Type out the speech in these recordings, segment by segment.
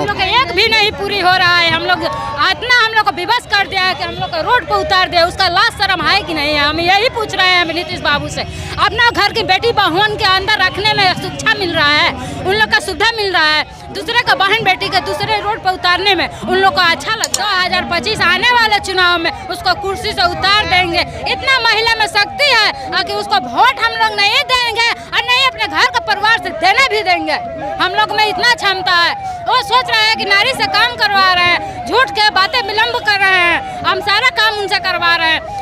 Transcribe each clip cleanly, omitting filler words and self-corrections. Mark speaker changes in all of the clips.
Speaker 1: लोग एक भी नहीं पूरी हो रहा है। हम लोग को विवश कर दिया है कि हम लोग को रोड पे उतार दिया। उसका लाज शर्म है कि नहीं है? हम यही पूछ रहे हैं नीतीश बाबू से। अपना घर की बेटी बहुन के अंदर रखने में सुविधा मिल रहा है, उन लोग का सुविधा मिल रहा है। दूसरे का बहन बेटी के दूसरे रोड पर उतारने में उन लोग को अच्छा लगता है। 2025 आने वाले चुनाव में उसको कुर्सी से उतार देंगे। इतना महिला में शक्ति है कि उसको वोट हम लोग नहीं देंगे और नहीं अपने घर का परिवार से देने भी देंगे। हम लोग में इतना क्षमता है। वो सोच रहा है कि नारी से काम करवा रहे हैं, झूठ के बातें विलम्ब कर रहे हैं। हम सारा काम उनसे करवा रहे हैं।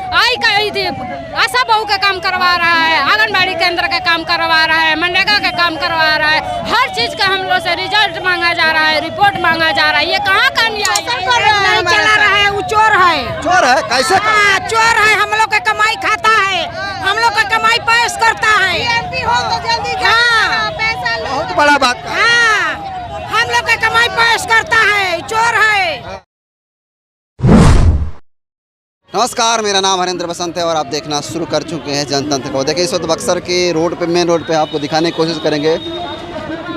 Speaker 1: आशा बहू का काम करवा रहा है, आंगनबाड़ी केंद्र का काम करवा रहा है, मनरेगा का काम करवा रहा है। हर चीज का हम लोग से रिजल्ट मांगा जा रहा है, रिपोर्ट मांगा जा रहा है। ये कहाँ का न्याय
Speaker 2: नहीं चला रहा है? वो चोर है।
Speaker 3: चोर है? कैसे?
Speaker 2: चोर है। हम लोग का कमाई खाता है, हम लोग का कमाई पेश करता है।
Speaker 1: हो तो जल्दी पैसा
Speaker 3: बहुत बड़ा बात।
Speaker 2: हाँ, हम लोग का कमाई पेश करता है। चोर है।
Speaker 3: नमस्कार, मेरा नाम हरेंद्र बसंत है और आप देखना शुरू कर चुके हैं जनतंत्र को। देखिए, इस वक्त बक्सर के रोड पे, मेन रोड पे आपको दिखाने की कोशिश करेंगे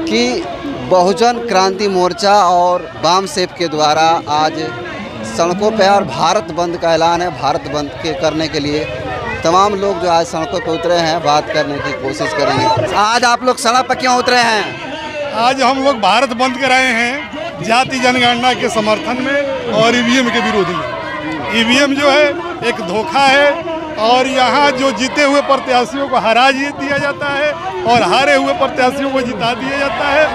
Speaker 3: कि बहुजन क्रांति मोर्चा और वाम सेप के द्वारा आज सड़कों पे और भारत बंद का ऐलान है। भारत बंद के करने के लिए तमाम लोग जो आज सड़कों पे उतरे हैं, बात करने की कोशिश करेंगे। आज आप लोग सड़क पर क्यों उतरे हैं?
Speaker 4: आज हम लोग भारत बंद कराए हैं जाति जनगणना के समर्थन में और ईवीएम के विरोध में। ईवीएम जो है एक धोखा है और यहाँ जो जीते हुए प्रत्याशियों को हरा दिया जाता है और हारे हुए प्रत्याशियों को जिता दिया जाता है।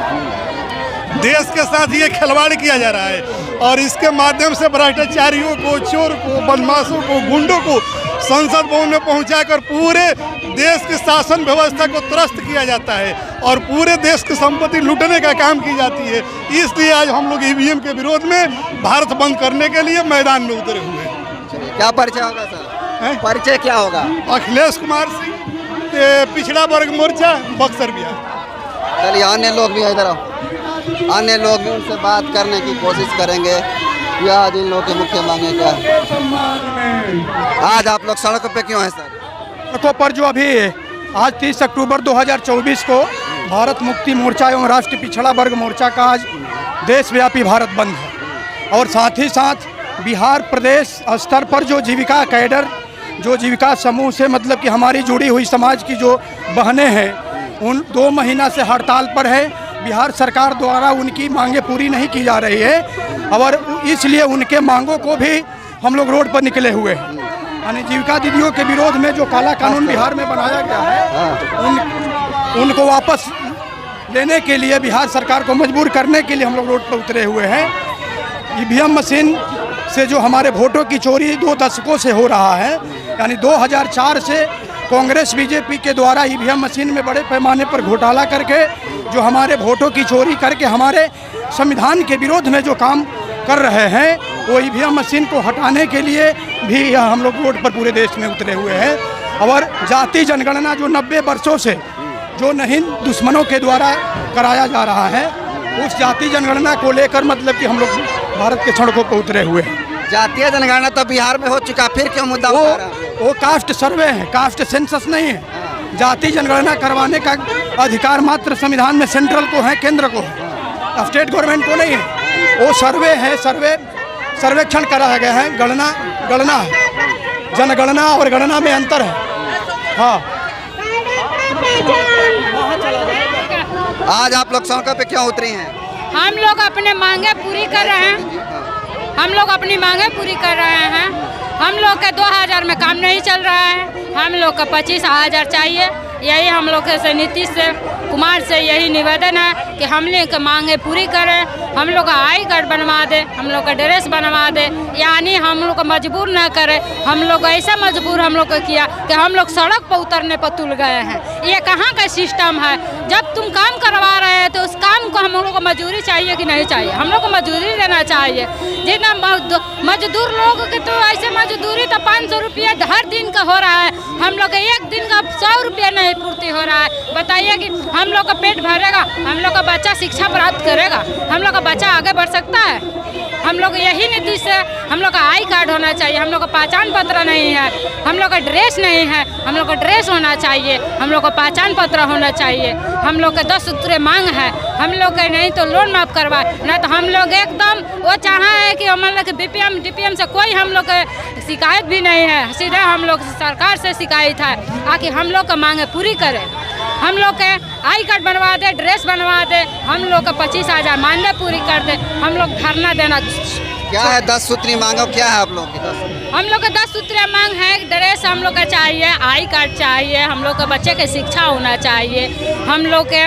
Speaker 4: देश के साथ ये खिलवाड़ किया जा रहा है और इसके माध्यम से भ्रष्टाचारियों को, चोर को, बदमाशों को, गुंडों को संसद भवन में पहुंचाकर पूरे देश की शासन व्यवस्था को त्रस्त किया जाता है और पूरे देश की संपत्ति लूटने का काम की जाती है। इसलिए आज हम लोग ईवीएम के विरोध में भारत बंद करने के लिए मैदान में उतरे हुए हैं।
Speaker 3: क्या परिचय होगा सर? परिचय क्या होगा?
Speaker 4: अखिलेश कुमार सिंह, पिछड़ा वर्ग मोर्चा, बक्सर बिहार।
Speaker 3: चलिए, अन्य लोग भी इधर आओ। अन्य लोग भी उनसे बात करने की कोशिश करेंगे। आज इन लोगों की मुख्य मांगे क्या है? आज आप लोग सड़कों पे क्यों हैं सर?
Speaker 5: सड़कों पर जो अभी आज 30 अक्टूबर 2024 को भारत मुक्ति मोर्चा एवं राष्ट्रीय पिछड़ा वर्ग मोर्चा का आज देशव्यापी भारत बंद है और साथ ही साथ बिहार प्रदेश स्तर पर जो जीविका कैडर, जो जीविका समूह से मतलब कि हमारी जुड़ी हुई समाज की जो बहनें हैं, उन 2 महीना से हड़ताल पर है। बिहार सरकार द्वारा उनकी मांगें पूरी नहीं की जा रही है और इसलिए उनके मांगों को भी हम लोग रोड पर निकले हुए हैं। यानी जीविका दीदियों के विरोध में जो काला कानून बिहार में बनाया गया है, उनको वापस लेने के लिए, बिहार सरकार को मजबूर करने के लिए हम लोग रोड पर उतरे हुए हैं। ईवीएम मशीन से जो हमारे वोटों की चोरी 2 दशकों से हो रहा है, यानी 2004 से कांग्रेस बीजेपी के द्वारा ईवीएम मशीन में बड़े पैमाने पर घोटाला करके जो हमारे वोटों की चोरी करके हमारे संविधान के विरोध में जो काम कर रहे हैं, वो ईवीएम मशीन को हटाने के लिए भी हम लोग रोड पर पूरे देश में उतरे हुए हैं। और जाति जनगणना जो 90 वर्षों से जो नहीं दुश्मनों के द्वारा कराया जा रहा है, उस जाति जनगणना को लेकर मतलब कि हम लोग भारत के सड़कों पर उतरे हुए हैं।
Speaker 3: जातीय जनगणना तो बिहार में हो चुका, फिर क्यों मुद्दा उठा रहा है?
Speaker 5: वो कास्ट सर्वे है, कास्ट सेंसस नहीं है। जाति जनगणना करवाने का अधिकार मात्र संविधान में सेंट्रल को है, केंद्र को है, स्टेट गवर्नमेंट को नहीं है। वो सर्वे है, सर्वेक्षण कराया गया है। गणना है, जनगणना और गणना में अंतर है। हाँ,
Speaker 3: आज आप लोग सड़कों पे क्यों उतरी हैं?
Speaker 1: हम लोग अपने मांगे पूरी कर रहे हैं। हम लोग अपनी मांगे पूरी कर रहे हैं। हम लोग का 2000 में काम नहीं चल रहा है, हम लोग का 25,000 चाहिए। यही हम लोग से नीतीश से, कुमार से यही निवेदन है कि हम लोग की मांगे पूरी करें। हम लोग का आई कार्ड बनवा दे, हम लोग का ड्रेस बनवा दे, यानी हम लोग को मजबूर न करे। हम लोग ऐसा मजबूर हम लोग को किया कि हम लोग सड़क पर उतरने पर तुल गए हैं। ये कहाँ का सिस्टम है? जब तुम काम करवा रहे हैं तो उस काम को हम लोग को मजदूरी चाहिए कि नहीं चाहिए? हम लोग को मजदूरी देना चाहिए। जितना मजदूर लोग के तो ऐसे मजदूरी तो 500 रुपया हर दिन का हो रहा है। हम लोग का एक दिन का 100 रुपया नहीं पूर्ति हो रहा है। बताइए कि हम लोग का पेट भरेगा, हम लोग का बच्चा शिक्षा प्राप्त करेगा, हम लोग का बच्चा आगे बढ़ सकता है? हम लोग यही नीति से, हम लोग का आई कार्ड होना चाहिए, हम लोग का पहचान पत्र नहीं है, हम लोग का ड्रेस नहीं है, हम लोग का ड्रेस होना चाहिए, हम लोग का पहचान पत्र होना चाहिए, हम लोग का 10 सूत्रीय मांग है, हम लोग के नहीं तो लोन माफ करवाए, ना तो हम लोग एकदम वो चाहा है कि हम लोग बीपीएम डीपीएम से कोई हम लोग शिकायत भी नहीं है, सीधे हम लोग सरकार से शिकायत है ताकि हम लोग का मांगे पूरी करे। हम लोग के आई कार्ड बनवा दे, ड्रेस बनवा दे, हम लोग का 25,000 मानदेय पूरी कर दे। हम लोग धरना देना
Speaker 3: क्या है 10 सूत्री मांगो, क्या है आप लोग की 10?
Speaker 1: हम लोग का 10 सूत्रीय मांग है, ड्रेस हम लोग का चाहिए, आई कार्ड चाहिए, हम लोग का बच्चे के शिक्षा होना चाहिए, हम लोग के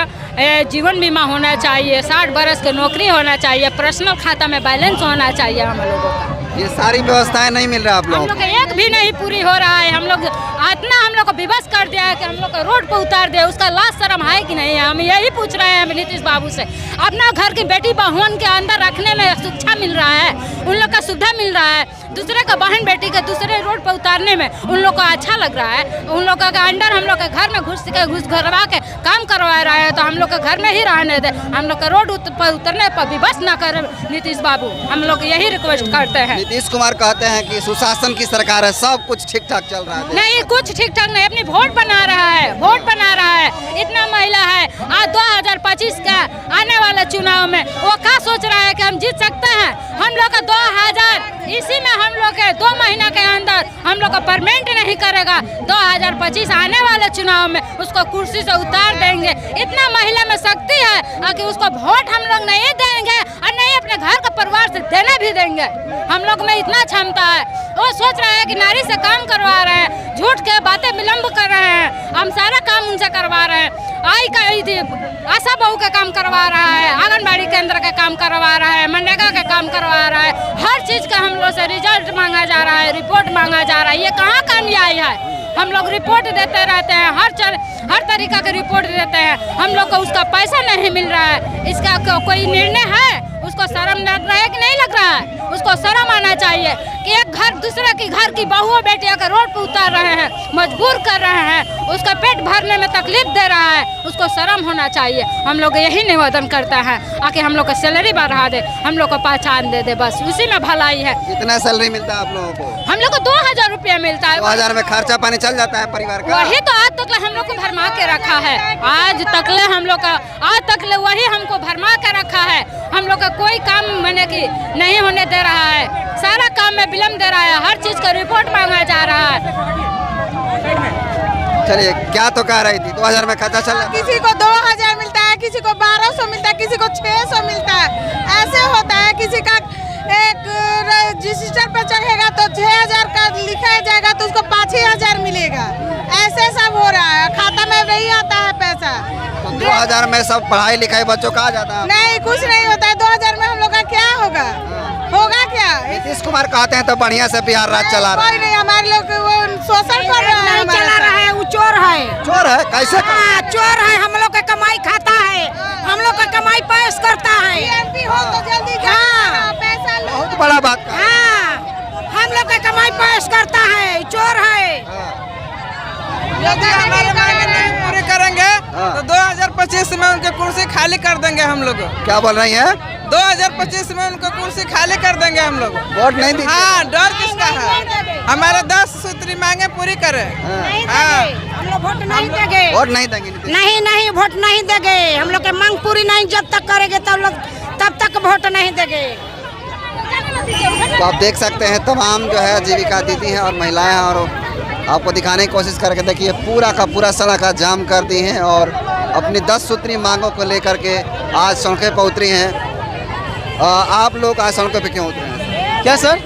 Speaker 1: जीवन बीमा होना चाहिए, 60 बरस के नौकरी होना चाहिए, पर्सनल खाता में बैलेंस होना चाहिए हम लोगों का।
Speaker 3: ये सारी व्यवस्थाएं नहीं मिल रहा आप
Speaker 1: हम
Speaker 3: लोगों
Speaker 1: लोग का एक भी नहीं पूरी हो रहा है। हम लोग इतना हम लोग को विवश कर दिया है कि हम लोग को रोड पर उतार दिया। उसका लाज शर्म है कि नहीं है? हम यही पूछ रहे हैं नीतीश बाबू से। अपना घर की बेटी बहुन के अंदर रखने में शिक्षा मिल रहा है, उन लोग का सुविधा मिल रहा है, दूसरे का बहन बेटी के दूसरे रोड पर उतारने में उन लोग को अच्छा लग रहा है। उन लोग का अंडर हम लोग के घर में घुस घरवा के काम करवा रहा है, तो हम लोग के घर में ही रहने दे। हम लोग का रोड पर उतरने पर विवश न कर नीतीश बाबू, हम लोग यही रिक्वेस्ट करते हैं।
Speaker 3: नीतीश कुमार कहते हैं कि सुशासन की सरकार है, सब कुछ ठीक ठाक चल रहा है।
Speaker 1: नहीं, कुछ ठीक ठाक नहीं, अपनी वोट बना रहा है, वोट बना रहा है। इतना महिला है, आज 2025 का आने वाले चुनाव में वो क्या सोच रहा है कि हम जीत सकते हैं? हम लोग का 2000 इसी में हम लोग के 2 महीना के अंदर हम लोग का परमानेंट नहीं करेगा। 2025 आने वाले चुनाव में उसको कुर्सी से उतार देंगे। इतना महिला में शक्ति है कि उसको वोट हम लोग नहीं देंगे और नहीं अपने घर का परिवार से देने भी देंगे। हम लोग में इतना क्षमता है। वो सोच रहा है कि नारी से काम करवा रहे हैं, झूठ के बातें विलम्ब कर रहे हैं, हम सारा काम उनसे करवा रहे हैं। आशा बहू का काम करवा रहा है, आंगनबाड़ी केंद्र का काम करवा रहा है, मनरेगा का काम करवा रहा है। हर चीज़ का हम लोग से रिजल्ट मांगा जा रहा है, रिपोर्ट मांगा जा रहा है। ये कहाँ का न्याय है? हम लोग रिपोर्ट देते रहते हैं, हर तरीका का रिपोर्ट देते हैं, हम लोग को उसका पैसा नहीं मिल रहा है। इसका कोई निर्णय है? उसको शर्म लग रहा है कि नहीं लग रहा है? उसको शर्म आना चाहिए कि एक घर दूसरे की घर की बहुओं बेटियों का रोड पर उतार रहे हैं, मजबूर कर रहे हैं, उसका पेट भरने में तकलीफ दे रहा है, उसको शर्म होना चाहिए। हम लोग यही निवेदन करते हैं आके हम लोग का सैलरी बढ़ा दे, हम लोग को पहचान दे दे, बस उसी में भलाई है।
Speaker 3: कितना सैलरी मिलता है आप लोगों को?
Speaker 1: हम लोग को 2000 रुपया मिलता है।
Speaker 3: 2000 में खर्चा पानी चल जाता है परिवार का?
Speaker 1: वही तो आज तक हम लोग को भरमा के रखा है, आज तक हम लोग का वही हमको भरमा के रखा है। हम लोग का कोई काम मैंने कि नहीं होने दे रहा है, सारा काम में विलम्ब दे रहा है, हर चीज का रिपोर्ट मांगा जा रहा है।
Speaker 3: चलिए, क्या तो कह रही थी? 2000 में खर्चा चल रहा है?
Speaker 2: किसी को 2000 मिलता है, किसी को 1200 मिलता है, किसी को 600 मिलता है। ऐसे होता है, किसी का एक रजिस्टर पर चढ़ेगा तो 6000 का लिखा जाएगा तो उसको 5000 मिलेगा। ऐसे सब हो रहा है, खाता में नहीं आता है पैसा।
Speaker 3: तो 2000 में सब पढ़ाई लिखाई बच्चों का आ जाता है?
Speaker 2: नहीं, कुछ नहीं होता है। 2000 में हम लोग का क्या होगा? होगा क्या?
Speaker 3: नीतीश कुमार कहते हैं तो बढ़िया से बिहार राज्य चला रहा है।
Speaker 2: कोई नहीं, हमारे लोग वो शोषण कर रहा है, चला रहा है, वो चोर है।
Speaker 3: चोर है? कैसे?
Speaker 2: चोर है, हम लोग का कमाई खाता है, हम लोग का कमाई पेश करता है। हो तो जल्दी पैसा लो।
Speaker 3: बहुत बड़ा बात।
Speaker 2: हाँ, हम लोग का कमाई पेश करता है, चोर है।
Speaker 6: यदि हमारे मांगे नहीं पूरी करेंगे तो 2025 में उनकी कुर्सी खाली कर देंगे हम लोग।
Speaker 3: क्या बोल रही है?
Speaker 6: 2025 में उनको कुर्सी खाली कर देंगे हम लोग।
Speaker 3: वोट नहीं दी?
Speaker 6: हाँ, डर किसका है? हमारे 10 सूत्री मांगे पूरी करें।
Speaker 2: हाँ, हम लोग वोट नहीं देंगे।
Speaker 3: वोट नहीं देंगे?
Speaker 2: नहीं, वोट नहीं देंगे। हम लोग की मांग पूरी नहीं जब तक करेंगे तब तक वोट नहीं देंगे।
Speaker 3: तो आप देख सकते हैं तमाम जो है जीविका दीदी हैं और महिलाएं हैं, और आपको दिखाने की कोशिश करके देखिए पूरा का पूरा सड़क का जाम कर दी हैं और अपनी 10 सूत्री मांगों को लेकर के आज सड़कें पर उतरी हैं। आप लोग आज सड़कों पे क्यों उतरे हैं?
Speaker 7: क्या सर?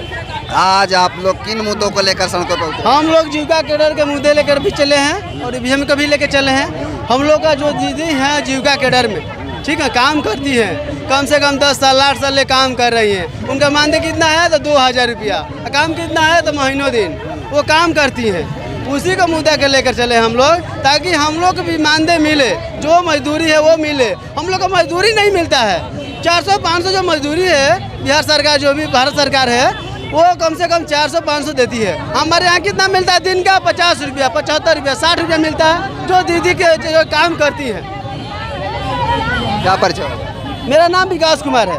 Speaker 3: आज आप लोग किन मुद्दों को लेकर सड़कों पर उतरे?
Speaker 7: हम लोग जीविका कैडर के मुद्दे लेकर भी चले हैं और ईवीएम का भी लेकर चले हैं। हम लोग का जो दीदी हैं जीविका कैडर में, ठीक है, काम करती हैं, कम से कम 10 साल 8 साल काम कर रही हैं। उनका मानदेय कितना है तो 2000 रुपया, काम कितना है तो महीनों दिन वो काम करती हैं। उसी का मुद्दा के लेकर चले हम लोग, ताकि हम लोग को भी मानदेय मिले, जो मजदूरी है वो मिले। हम लोग को मजदूरी नहीं मिलता है। 400-500 जो मजदूरी है बिहार सरकार, जो भी भारत सरकार है, वो कम से कम 400-500 देती है। हमारे यहाँ कितना मिलता है? दिन का 50 रुपया, 75 रुपया, 60 रुपया मिलता है, जो दीदी के जो काम करती है।
Speaker 3: क्या परिचय?
Speaker 7: मेरा नाम विकास कुमार है।